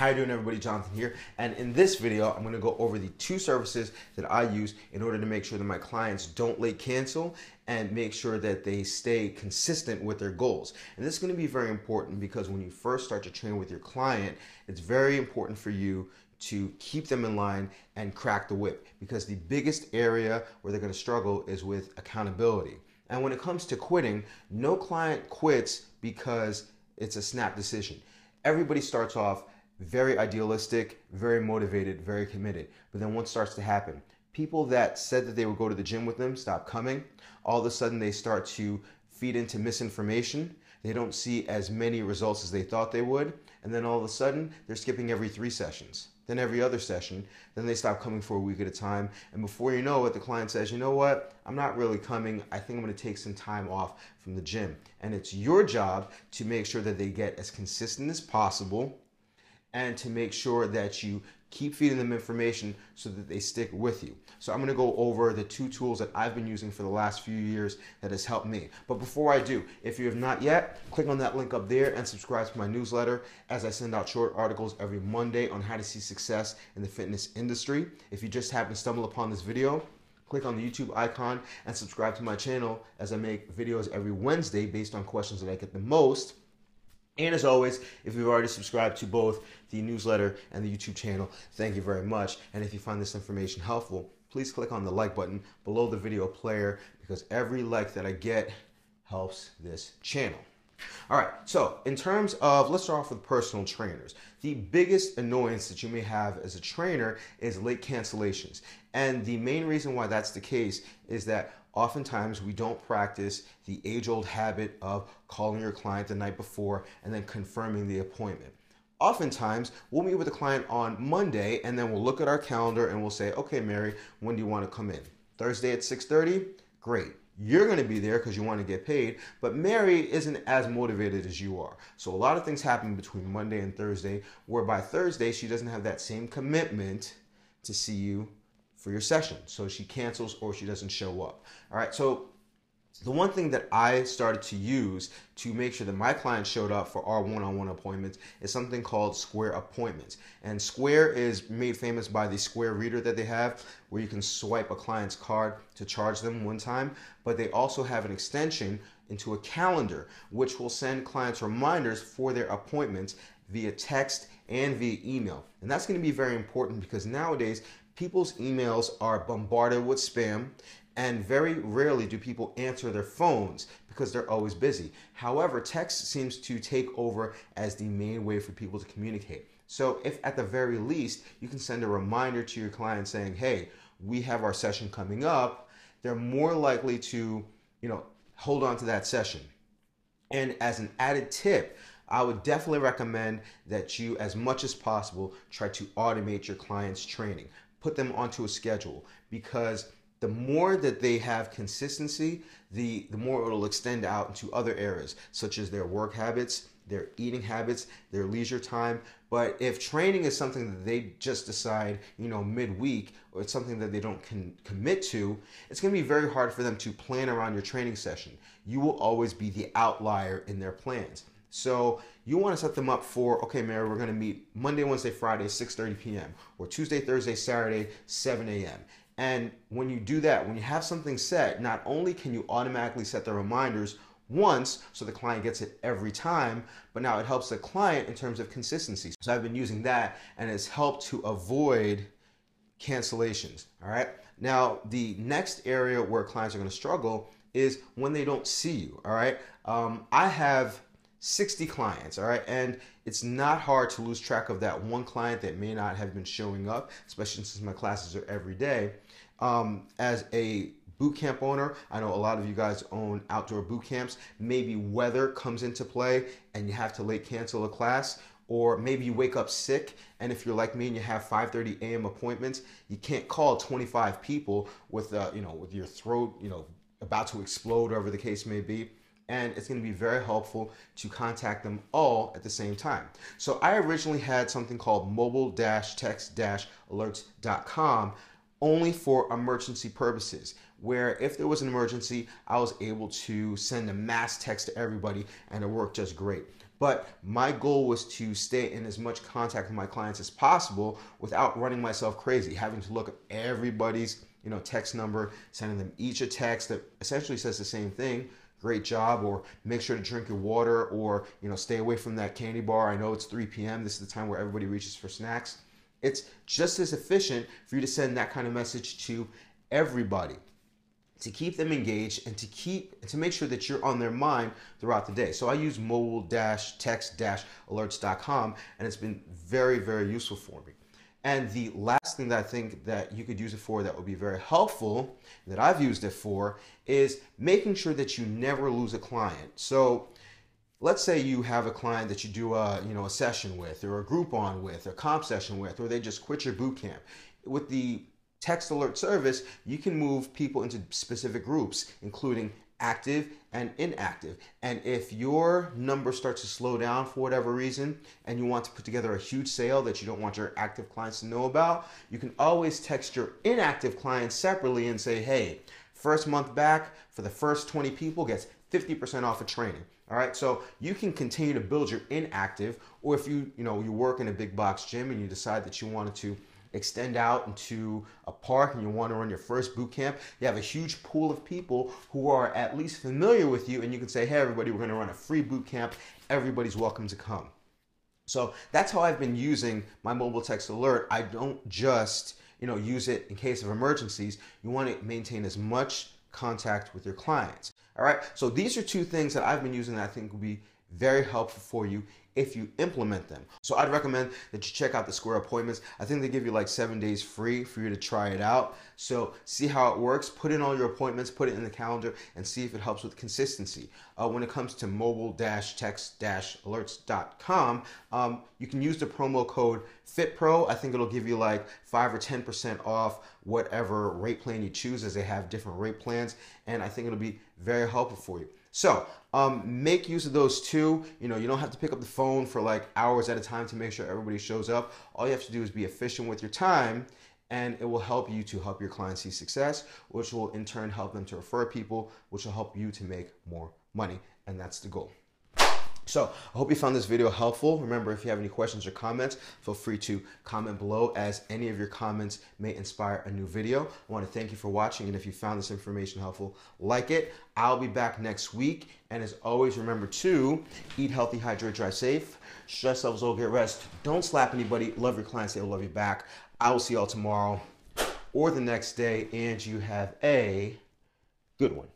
How you doing, everybody? Jonathan here, and in this video I'm going to go over the 2 services that I use in order to make sure that my clients don't late cancel and make sure that they stay consistent with their goals. And this is going to be very important because when you first start to train with your client, it's very important for you to keep them in line and crack the whip, because the biggest area where they're going to struggle is with accountability. And when it comes to quitting, no client quits because it's a snap decision. Everybody starts off very idealistic, very motivated, very committed. But then what starts to happen? People that said that they would go to the gym with them stop coming. All of a sudden they start to feed into misinformation. They don't see as many results as they thought they would. And then all of a sudden they're skipping every 3 sessions, then every other session. Then they stop coming for a week at a time. And before you know it, the client says, you know what? I'm not really coming. I think I'm going to take some time off from the gym. And it's your job to make sure that they get as consistent as possible, and to make sure that you keep feeding them information so that they stick with you. So I'm gonna go over the 2 tools that I've been using for the last few years that has helped me. But before I do, if you have not yet, click on that link up there and subscribe to my newsletter, as I send out short articles every Monday on how to see success in the fitness industry. If you just happen to stumble upon this video, click on the YouTube icon and subscribe to my channel, as I make videos every Wednesday based on questions that I get the most. And as always, if you've already subscribed to both the newsletter and the YouTube channel, thank you very much. And if you find this information helpful, please click on the like button below the video player, because every like that I get helps this channel. All right, so in terms of, let's start off with personal trainers. The biggest annoyance that you may have as a trainer is late cancellations. And the main reason why that's the case is that oftentimes we don't practice the age-old habit of calling your client the night before and then confirming the appointment. Oftentimes we'll meet with the client on Monday and then we'll look at our calendar and we'll say, okay, Mary, when do you want to come in? Thursday at 6:30? Great. You're going to be there because you want to get paid, but Mary isn't as motivated as you are. So a lot of things happen between Monday and Thursday, where by Thursday she doesn't have that same commitment to see you for your session. So she cancels or she doesn't show up. All right. So the one thing that I started to use to make sure that my clients showed up for our one-on-one appointments is something called Square Appointments. And Square is made famous by the Square reader that they have, where you can swipe a client's card to charge them one time. But they also have an extension into a calendar, which will send clients reminders for their appointments via text and via email. And that's going to be very important, because nowadays people's emails are bombarded with spam, and very rarely do people answer their phones because they're always busy. However, text seems to take over as the main way for people to communicate. So if at the very least you can send a reminder to your client saying, hey, we have our session coming up, they're more likely to, hold on to that session. And as an added tip, I would definitely recommend that you, as much as possible, try to automate your clients' training. Put them onto a schedule, because the more that they have consistency, the more it'll extend out into other areas, such as their work habits, their eating habits, their leisure time. But if training is something that they just decide, midweek, or it's something that they don't commit to, it's going to be very hard for them to plan around your training session. You will always be the outlier in their plans. So you want to set them up for, okay, Mary, we're going to meet Monday, Wednesday, Friday, 6:30 p.m. or Tuesday, Thursday, Saturday, 7 a.m. And when you do that, when you have something set, not only can you automatically set the reminders once so the client gets it every time, but now it helps the client in terms of consistency. So I've been using that, and it's helped to avoid cancellations. All right. Now, the next area where clients are going to struggle is when they don't see you. All right. I have 60 clients, all right? And it's not hard to lose track of that one client that may not have been showing up, especially since my classes are every day. As a boot camp owner, I know a lot of you guys own outdoor boot camps. Maybe weather comes into play and you have to late cancel a class, or maybe you wake up sick, and if you're like me and you have 5:30 a.m. appointments, you can't call 25 people with with your throat, about to explode, whatever the case may be. And it's going to be very helpful to contact them all at the same time. So I originally had something called mobile-text-alerts.com only for emergency purposes, where if there was an emergency, I was able to send a mass text to everybody and it worked just great. But my goal was to stay in as much contact with my clients as possible without running myself crazy, having to look at everybody's text number, sending them each a text that essentially says the same thing. Great job, or make sure to drink your water, or stay away from that candy bar. I know it's 3 p.m. This is the time where everybody reaches for snacks. It's just as efficient for you to send that kind of message to everybody, to keep them engaged and to make sure that you're on their mind throughout the day. So I use mobile-text-alerts.com, and it's been very, very useful for me. And the last thing that I think that you could use it for that would be very helpful, that I've used it for, is making sure that you never lose a client. So let's say you have a client that you do a session with, or a Groupon with, or a comp session with, or they just quit your boot camp. With the text alert service, you can move people into specific groups, including active and inactive. And if your number starts to slow down for whatever reason, and you want to put together a huge sale that you don't want your active clients to know about, you can always text your inactive clients separately and say, hey, first month back for the first 20 people gets 50% off of training. All right, so you can continue to build your inactive, or if you work in a big box gym and you decide that you wanted to extend out into a park and you want to run your first boot camp, you have a huge pool of people who are at least familiar with you, and you can say, hey everybody, we're going to run a free boot camp. Everybody's welcome to come. So that's how I've been using my mobile text alert. I don't just use it in case of emergencies. You want to maintain as much contact with your clients. All right, so these are two things that I've been using that I think will be very helpful for you if you implement them. So I'd recommend that you check out the Square Appointments. I think they give you like 7 days free for you to try it out. So see how it works, put in all your appointments, put it in the calendar, and see if it helps with consistency. When it comes to mobile-text-alerts.com, you can use the promo code FITPRO. I think it'll give you like 5 or 10% off whatever rate plan you choose, as they have different rate plans, and I think it'll be very helpful for you. So make use of those two. You don't have to pick up the phone for like hours at a time to make sure everybody shows up. All you have to do is be efficient with your time, and it will help you to help your clients see success, which will in turn help them to refer people, which will help you to make more money, and that's the goal. So I hope you found this video helpful. Remember, if you have any questions or comments, feel free to comment below, as any of your comments may inspire a new video. I want to thank you for watching, and if you found this information helpful, like it. I'll be back next week, and as always, remember to eat healthy, hydrate, drive safe, stress levels low, get rest, don't slap anybody, love your clients, they'll love you back. I will see y'all tomorrow or the next day, and you have a good one.